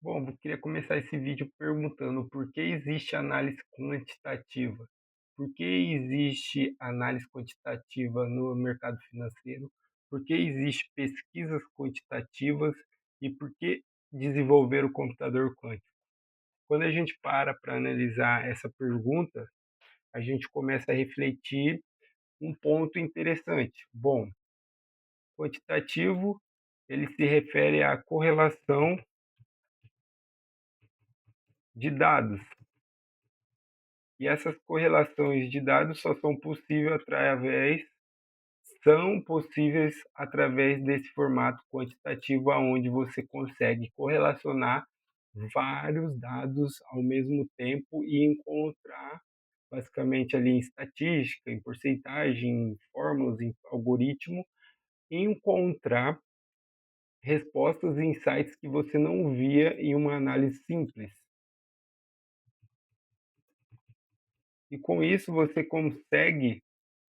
Bom, eu queria começar esse vídeo perguntando por que existe análise quantitativa? Por que existe análise quantitativa no mercado financeiro? Por que existe pesquisas quantitativas e por que desenvolver o computador quântico? Quando a gente para analisar essa pergunta, a gente começa a refletir um ponto interessante. Bom, quantitativo, ele se refere à correlação de dados. E essas correlações de dados são possíveis através desse formato quantitativo, aonde você consegue correlacionar vários dados ao mesmo tempo e encontrar, basicamente ali em estatística, em porcentagem, em fórmulas, em algoritmo, encontrar respostas e insights que você não via em uma análise simples. E com isso você consegue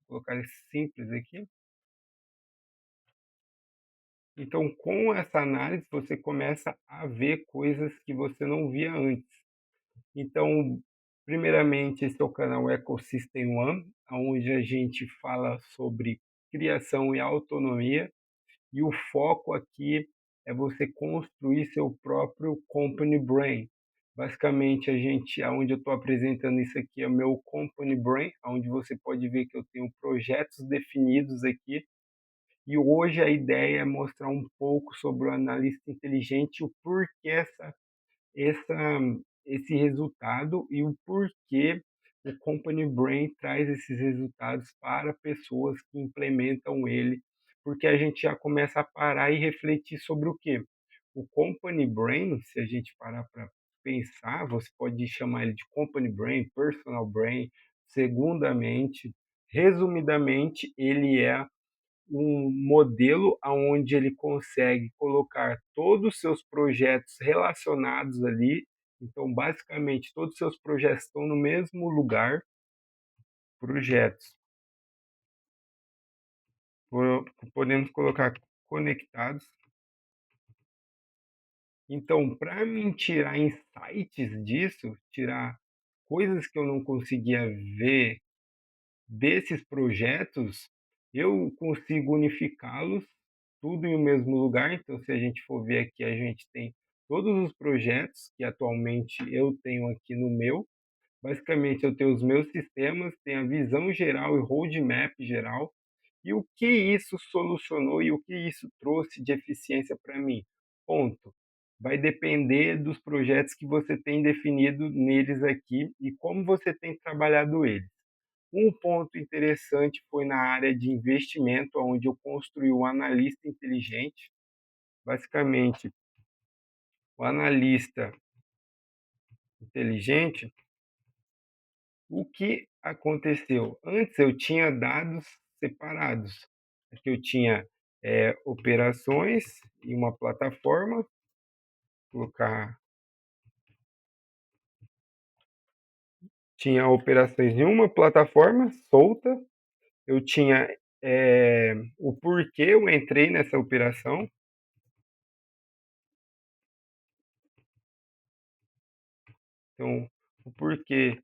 colocar simples aqui. Então, com essa análise, você começa a ver coisas que você não via antes. Então, primeiramente, esse é o canal Ecosystem One, onde a gente fala sobre criação e autonomia, e o foco aqui é você construir seu próprio company brain. Basicamente, aonde eu estou apresentando isso aqui é o meu company brain, onde você pode ver que eu tenho projetos definidos aqui. E hoje a ideia é mostrar um pouco sobre o analista inteligente, o porquê essa, esse resultado e o porquê o Company Brain traz esses resultados para pessoas que implementam ele, porque a gente já começa a parar e refletir sobre o quê? O Company Brain, se a gente parar para pensar, você pode chamar ele de Company Brain, Personal Brain, segundamente, resumidamente, ele é um modelo aonde ele consegue colocar todos os seus projetos relacionados ali. Então, basicamente, todos os seus projetos estão no mesmo lugar, projetos. Podemos colocar conectados. Então, para mim tirar insights disso, tirar coisas que eu não conseguia ver desses projetos, eu consigo unificá-los tudo em um mesmo lugar. Então, se a gente for ver aqui, a gente tem todos os projetos que atualmente eu tenho aqui no meu. Basicamente, eu tenho os meus sistemas, tenho a visão geral e roadmap geral. E o que isso solucionou e o que isso trouxe de eficiência para mim? Ponto. Vai depender dos projetos que você tem definido neles aqui e como você tem trabalhado eles. Um ponto interessante foi na área de investimento, onde eu construí um analista inteligente. Basicamente, o analista inteligente, o que aconteceu? Antes eu tinha dados separados. Aqui eu tinha operações em uma plataforma, colocar, tinha operações em uma plataforma solta, eu tinha o porquê eu entrei nessa operação. Então, o porquê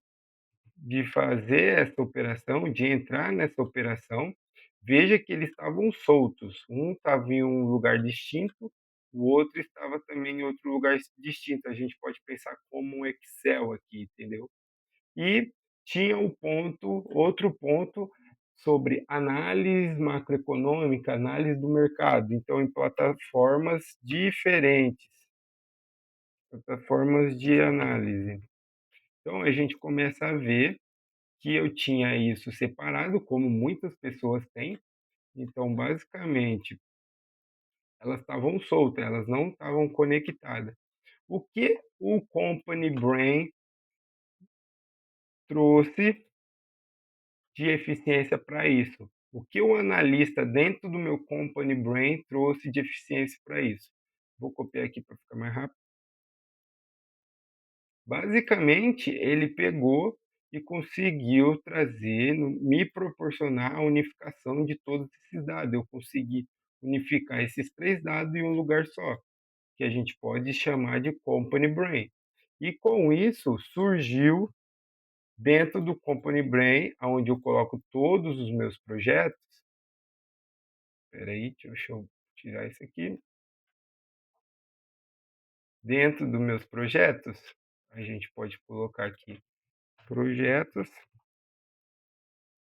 de fazer essa operação, de entrar nessa operação, veja que eles estavam soltos. Um estava em um lugar distinto, o outro estava também em outro lugar distinto. A gente pode pensar como um Excel aqui, entendeu? E tinha outro ponto sobre análise macroeconômica, análise do mercado. Então, em plataformas diferentes, plataformas de análise. Então, a gente começa a ver que eu tinha isso separado, como muitas pessoas têm. Então, basicamente, elas estavam soltas, elas não estavam conectadas. O que o Company Brain trouxe de eficiência para isso? O que o analista dentro do meu Company Brain trouxe de eficiência para isso? Vou copiar aqui para ficar mais rápido. Basicamente, ele pegou e conseguiu trazer, me proporcionar a unificação de todos esses dados. Eu consegui unificar esses três dados em um lugar só. que a gente pode chamar de Company Brain. E com isso surgiu dentro do Company Brain, onde eu coloco todos os meus projetos. Espera aí, deixa eu tirar isso aqui. Dentro dos meus projetos, a gente pode colocar aqui projetos,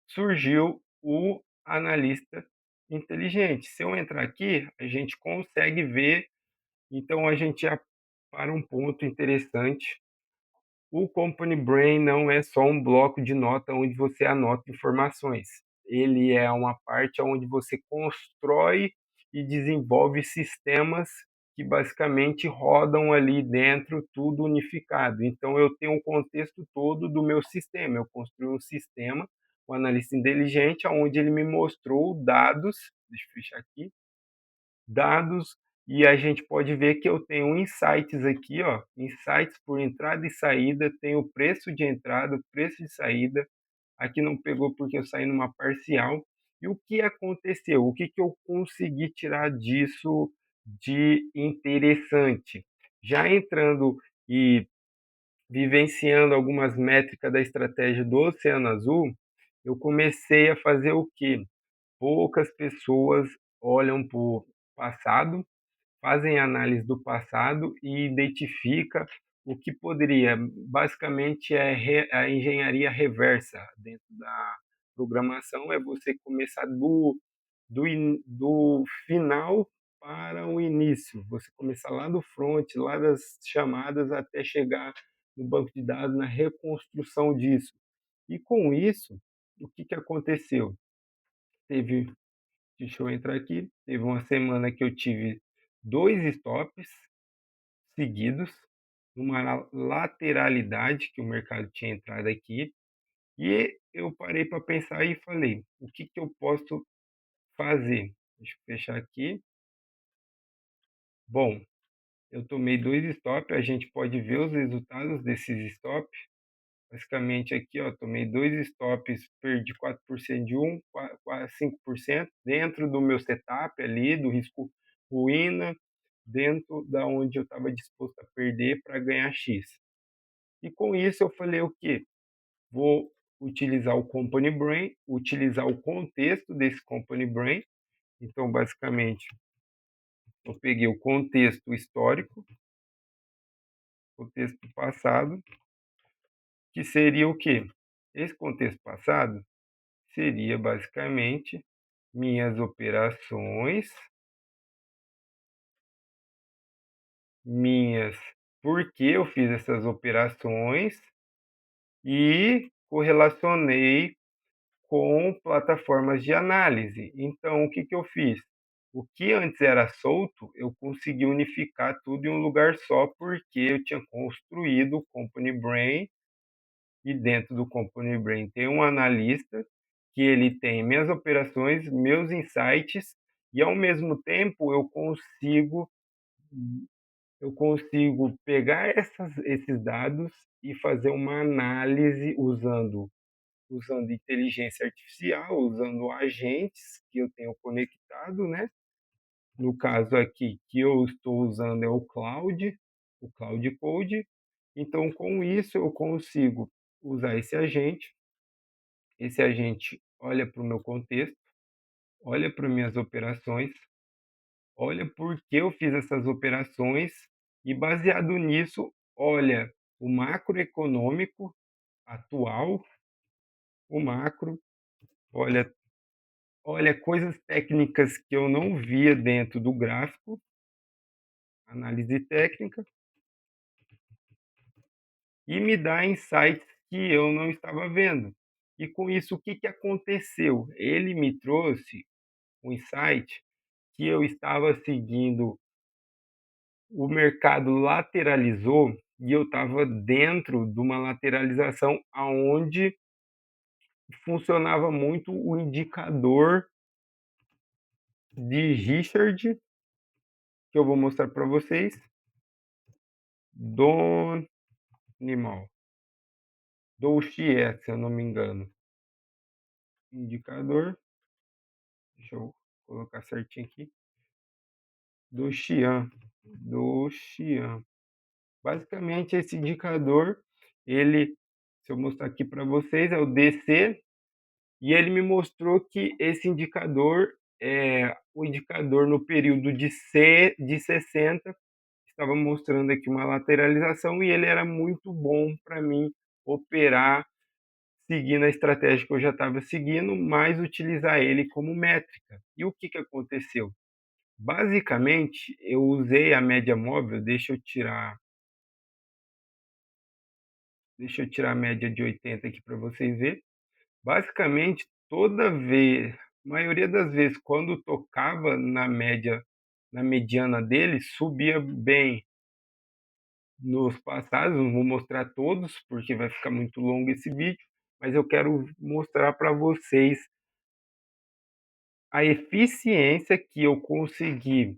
surgiu o analista inteligente. Se eu entrar aqui, a gente consegue ver, então a gente já para um ponto interessante. O Company Brain não é só um bloco de nota onde você anota informações. Ele é uma parte onde você constrói e desenvolve sistemas que basicamente rodam ali dentro, tudo unificado. Então eu tenho um contexto todo do meu sistema. Eu construí um sistema, o analista inteligente, onde ele me mostrou dados, deixa eu fechar aqui, dados, e a gente pode ver que eu tenho insights aqui, ó, insights por entrada e saída, tenho o preço de entrada, o preço de saída. Aqui não pegou porque eu saí numa parcial. E o que aconteceu? O que que eu consegui tirar disso de interessante? Já entrando e vivenciando algumas métricas da estratégia do Oceano Azul, eu comecei a fazer o quê? Poucas pessoas olham para o passado, fazem análise do passado e identifica o que poderia, basicamente a engenharia reversa dentro da programação, é você começar do final para o início, você começar lá do front, lá das chamadas até chegar no banco de dados, na reconstrução disso. E com isso, o que que aconteceu? Teve Deixa eu entrar aqui. Teve uma semana que eu tive 2 stops seguidos, uma lateralidade que o mercado tinha entrado aqui, e eu parei para pensar e falei: "O que que eu posso fazer?". Deixa eu fechar aqui. Bom, eu tomei 2 stop, a gente pode ver os resultados desses stop. Basicamente aqui, ó, tomei 2 stops, perdi 4% de um, quase 5% dentro do meu setup ali, do risco ruína, dentro da onde eu estava disposto a perder para ganhar X. E com isso eu falei o quê? Vou utilizar o Company Brain, utilizar o contexto desse Company Brain. Então, basicamente, eu peguei o contexto histórico, contexto passado, que seria o quê? Esse contexto passado seria basicamente minhas operações, minhas por que eu fiz essas operações e correlacionei com plataformas de análise. Então, o que que eu fiz? O que antes era solto, eu consegui unificar tudo em um lugar só, porque eu tinha construído o Company Brain, e dentro do Company Brain tem um analista que ele tem minhas operações, meus insights, e ao mesmo tempo eu consigo pegar esses dados e fazer uma análise usando inteligência artificial, usando agentes que eu tenho conectado, né. No caso aqui que eu estou usando é o Cloud Code. Então com isso eu consigo usar esse agente olha para o meu contexto, olha para minhas operações, olha por que eu fiz essas operações e baseado nisso, olha o macroeconômico atual, o macro, olha coisas técnicas que eu não via dentro do gráfico, análise técnica, e me dá insights que eu não estava vendo. E com isso, o que que aconteceu? Ele me trouxe um insight que eu estava seguindo, o mercado lateralizou e eu estava dentro de uma lateralização aonde funcionava muito o indicador de Richard, que eu vou mostrar para vocês, do animal, do Xie, se eu não me engano. Indicador, deixa eu colocar certinho aqui, do Xian. do Xian. Basicamente esse indicador, ele se eu mostrar aqui para vocês, é o DC, e ele me mostrou que esse indicador, o indicador no período de 60 estava mostrando aqui uma lateralização e ele era muito bom para mim operar seguindo a estratégia que eu já estava seguindo, mas utilizar ele como métrica. E o que que aconteceu? Basicamente, eu usei a média móvel, deixa eu tirar a média de 80 aqui para vocês verem. Basicamente, toda vez, maioria das vezes, quando tocava na mediana dele, subia bem. Nos passados, não vou mostrar todos, porque vai ficar muito longo esse vídeo, mas eu quero mostrar para vocês a eficiência que eu consegui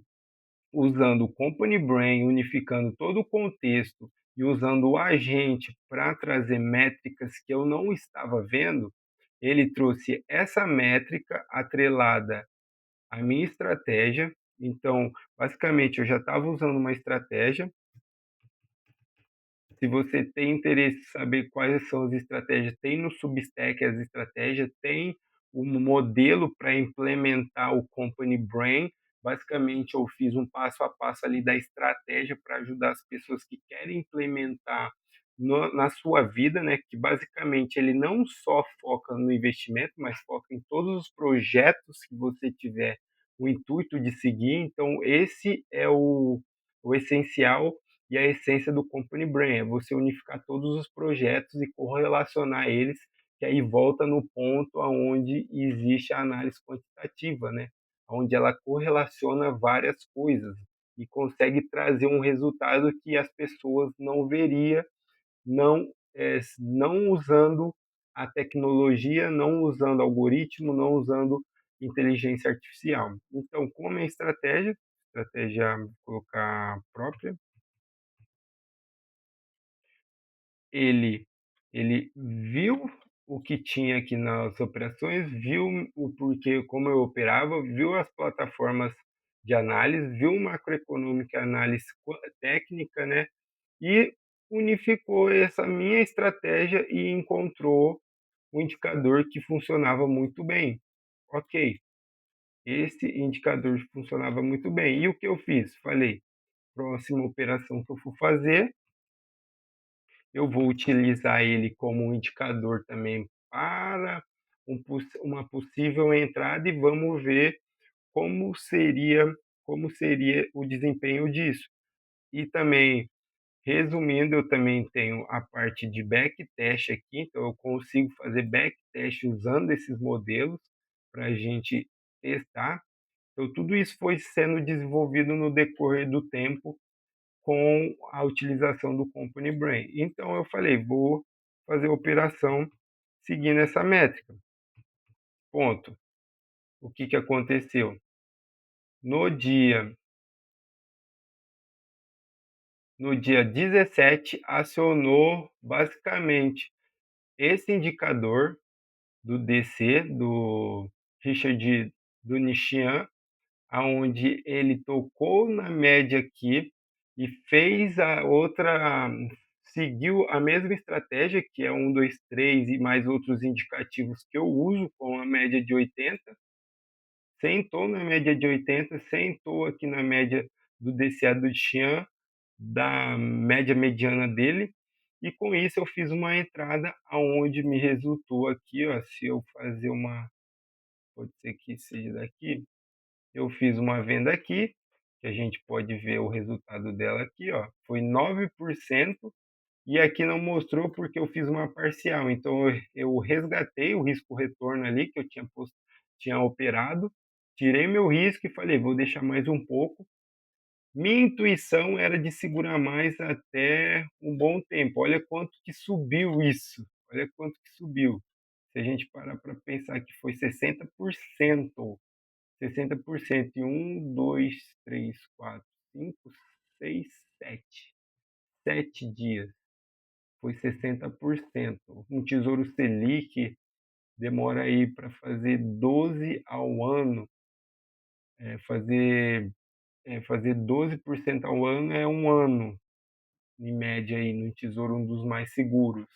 usando o Company Brain, unificando todo o contexto e usando o agente para trazer métricas que eu não estava vendo. Ele trouxe essa métrica atrelada à minha estratégia. Então, basicamente, eu já estava usando uma estratégia. Se você tem interesse em saber quais são as estratégias, tem no Substack as estratégias, tem um modelo para implementar o Company Brain. Basicamente, eu fiz um passo a passo ali da estratégia para ajudar as pessoas que querem implementar na sua vida, né? Que basicamente ele não só foca no investimento, mas foca em todos os projetos que você tiver o intuito de seguir. Então, esse é o essencial e a essência do Company Brain, é você unificar todos os projetos e correlacionar eles, que aí volta no ponto aonde existe a análise quantitativa, né? Onde ela correlaciona várias coisas e consegue trazer um resultado que as pessoas não veria, não usando a tecnologia, não usando algoritmo, não usando inteligência artificial. Então, como é a estratégia, vou colocar própria, ele ele viu o que tinha aqui nas operações, viu o porquê, como eu operava, viu as plataformas de análise, viu macroeconômica, análise técnica, né, e unificou essa minha estratégia e encontrou um indicador que funcionava muito bem. Ok, esse indicador funcionava muito bem. E o que eu fiz? Falei, próxima operação que eu for fazer, eu vou utilizar ele como um indicador também para uma possível entrada e vamos ver como seria, como seria o desempenho disso. E também, resumindo, eu também tenho a parte de backtest aqui, então eu consigo fazer backtest usando esses modelos para a gente testar. Então, tudo isso foi sendo desenvolvido no decorrer do tempo com a utilização do Company Brain. Então eu falei, vou fazer a operação seguindo essa métrica. Ponto. O que que aconteceu? No dia no dia 17 acionou basicamente esse indicador do DC, do Richard do Nishian, aonde ele tocou na média aqui e fez a outra, seguiu a mesma estratégia, que é 1, 2, 3 e mais outros indicativos que eu uso com a média de 80, sentou na média de 80, sentou aqui na média do DCA do Xian, da média mediana dele, e com isso eu fiz uma entrada aonde me resultou aqui, ó, se eu fazer uma, pode ser que seja daqui, eu fiz uma venda aqui, que a gente pode ver o resultado dela aqui, ó, foi 9%, e aqui não mostrou porque eu fiz uma parcial. Então eu resgatei o risco retorno ali que eu tinha operado, tirei meu risco e falei, vou deixar mais um pouco. Minha intuição era de segurar mais até um bom tempo. Olha quanto que subiu isso. Olha quanto que subiu. Se a gente parar para pensar que foi 60%. 60% em 1, 2, 3, 4, 5, 6, 7. 7 dias. Foi 60%. Um Tesouro Selic demora aí para fazer 12 ao ano, fazer fazer 12% ao ano é um ano, em média aí no Tesouro, um dos mais seguros.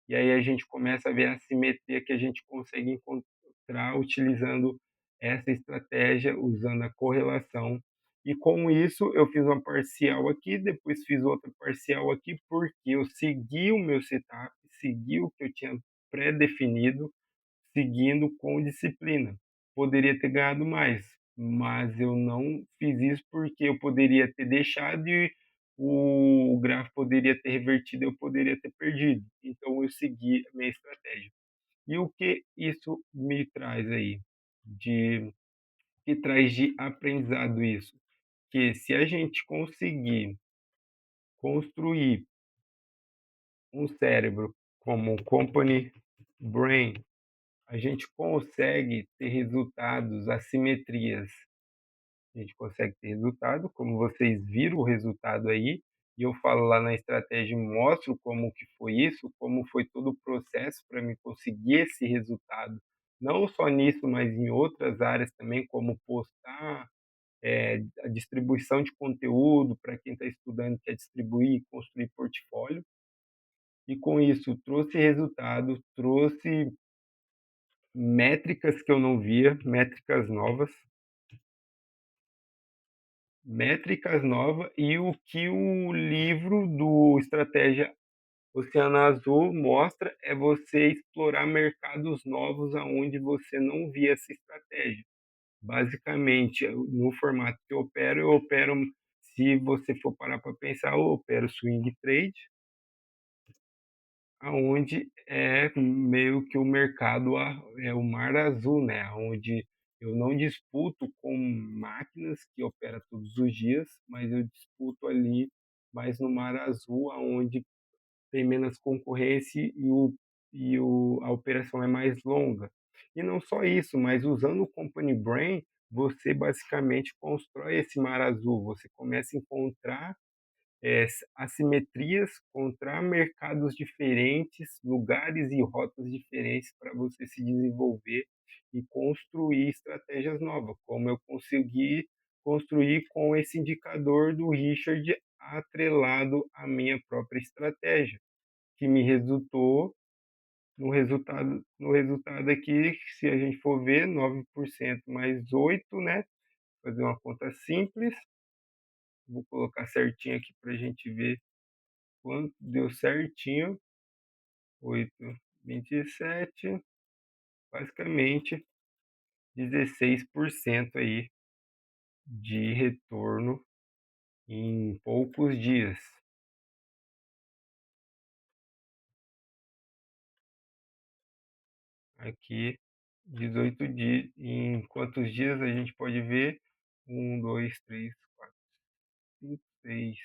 E aí a gente começa a ver a simetria que a gente consegue encontrar utilizando essa estratégia, usando a correlação. E com isso eu fiz uma parcial aqui, depois fiz outra parcial aqui, porque eu segui o meu setup, segui o que eu tinha pré-definido, seguindo com disciplina. Poderia ter ganhado mais, mas eu não fiz isso porque eu poderia ter deixado e o gráfico poderia ter revertido, eu poderia ter perdido. Então eu segui a minha estratégia. E o que isso me traz aí? De que traz de aprendizado isso? Que se a gente conseguir construir um cérebro como um company brain, a gente consegue ter resultados, assimetrias. A gente consegue ter resultado, como vocês viram o resultado aí, e eu falo lá na estratégia, mostro como que foi isso, como foi todo o processo para me conseguir esse resultado, não só nisso, mas em outras áreas também, como postar, a distribuição de conteúdo para quem está estudando, quer distribuir e construir portfólio. E com isso trouxe resultado, trouxe métricas que eu não via, métricas novas e o que o livro do Estratégia Oceano Azul mostra é você explorar mercados novos aonde você não via essa estratégia. Basicamente, no formato que eu opero, se você for parar para pensar, eu opero swing trade, aonde é meio que o mercado é o mar azul, né? Onde eu não disputo com máquinas que operam todos os dias, mas eu disputo ali mais no mar azul, aonde tem menos concorrência a operação é mais longa. E não só isso, mas usando o Company Brain, você basicamente constrói esse mar azul, você começa a encontrar assimetrias, encontrar mercados diferentes, lugares e rotas diferentes para você se desenvolver e construir estratégias novas, como eu consegui construir com esse indicador do Richard atrelado à minha própria estratégia, que me resultou no resultado aqui, se a gente for ver, 9% mais 8, né? Fazer uma conta simples, vou colocar certinho aqui para a gente ver quanto deu certinho, 8,27, basicamente 16% aí de retorno em poucos dias. Aqui, 18 dias. Em quantos dias a gente pode ver? Um, 2, 3, 4, 5, 6.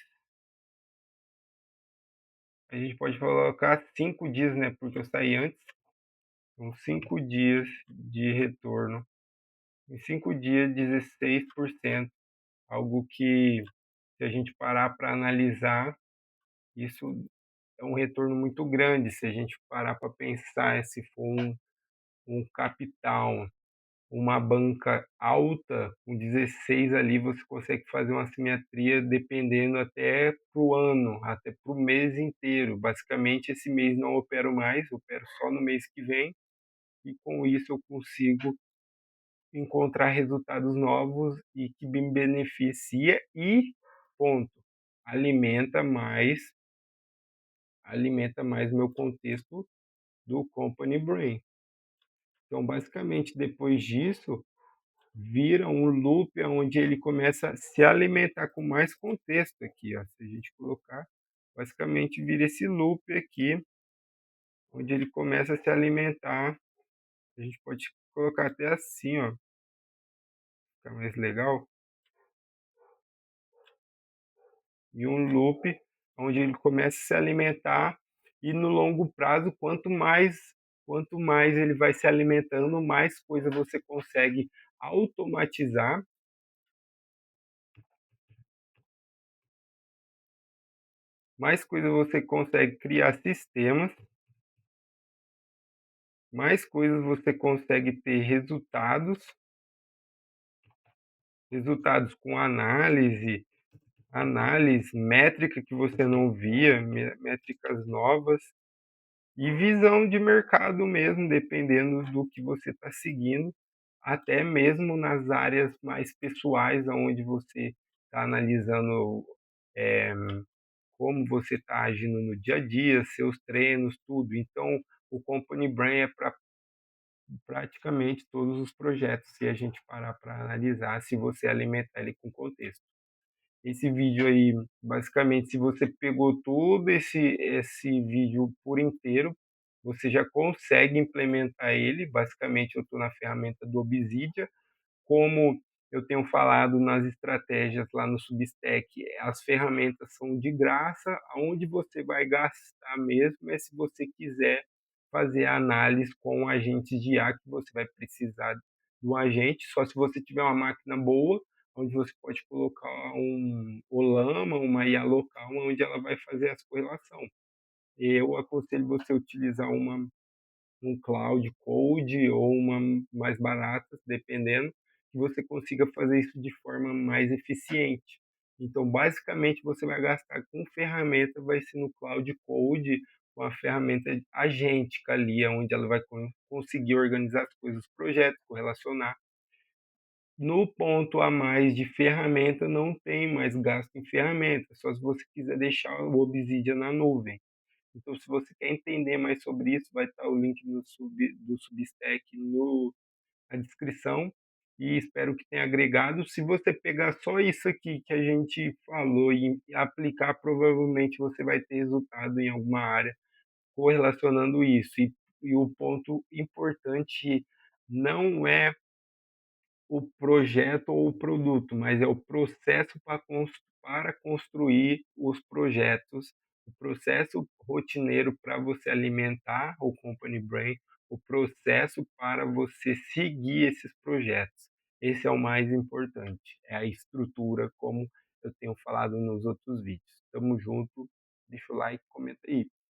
A gente pode colocar 5 dias, né? Porque eu saí antes. São 5 dias de retorno. Em 5 dias, 16%. Algo que, se a gente parar para analisar, isso é um retorno muito grande. Se a gente parar para pensar, se for um capital, uma banca alta, com 16 ali, você consegue fazer uma simetria dependendo até para o ano, até para o mês inteiro. Basicamente, esse mês não opero mais, opero só no mês que vem, e com isso eu consigo encontrar resultados novos e que me beneficia e, ponto, alimenta mais alimenta mais meu contexto do Company Brain. Então, basicamente, depois disso, vira um loop onde ele começa a se alimentar com mais contexto aqui, ó. Se a gente colocar, basicamente vira esse loop aqui, onde ele começa a se alimentar. A gente pode colocar até assim, ó, fica mais legal. E um loop onde ele começa a se alimentar e no longo prazo, quanto mais ele vai se alimentando, mais coisa você consegue automatizar, mais coisa você consegue criar sistemas, mais coisas você consegue ter resultados, resultados com análise, métrica que você não via, métricas novas e visão de mercado mesmo, dependendo do que você está seguindo, até mesmo nas áreas mais pessoais, onde você está analisando, eh, como você está agindo no dia a dia, seus treinos, tudo. Então, o Company Brain é para praticamente todos os projetos, se a gente parar para analisar, se você alimentar ele com contexto. Esse vídeo aí, basicamente, se você pegou todo esse vídeo por inteiro, você já consegue implementar ele. Basicamente, eu estou na ferramenta do Obsidian, como eu tenho falado nas estratégias lá no Substack, as ferramentas são de graça, aonde você vai gastar mesmo é se você quiser fazer a análise com agentes de IA, que você vai precisar do agente, só se você tiver uma máquina boa, onde você pode colocar um Olama, uma IA local, onde ela vai fazer essa correlação. Eu aconselho você utilizar um Cloud Code ou uma mais barata, dependendo, que você consiga fazer isso de forma mais eficiente. Então, basicamente, você vai gastar com ferramenta, vai ser no Cloud Code, com a ferramenta agêntica ali, onde ela vai conseguir organizar as coisas, os projetos, correlacionar. No ponto a mais de ferramenta, não tem mais gasto em ferramenta, só se você quiser deixar o Obsidian na nuvem. Então, se você quer entender mais sobre isso, vai estar o link do Substack na descrição e espero que tenha agregado. Se você pegar só isso aqui que a gente falou e aplicar, provavelmente você vai ter resultado em alguma área correlacionando isso. E o ponto importante não é o projeto ou o produto, mas é o processo para construir os projetos, o processo rotineiro para você alimentar o Company Brain, o processo para você seguir esses projetos. Esse é o mais importante, é a estrutura, como eu tenho falado nos outros vídeos. Tamo junto, deixa o like, comenta aí.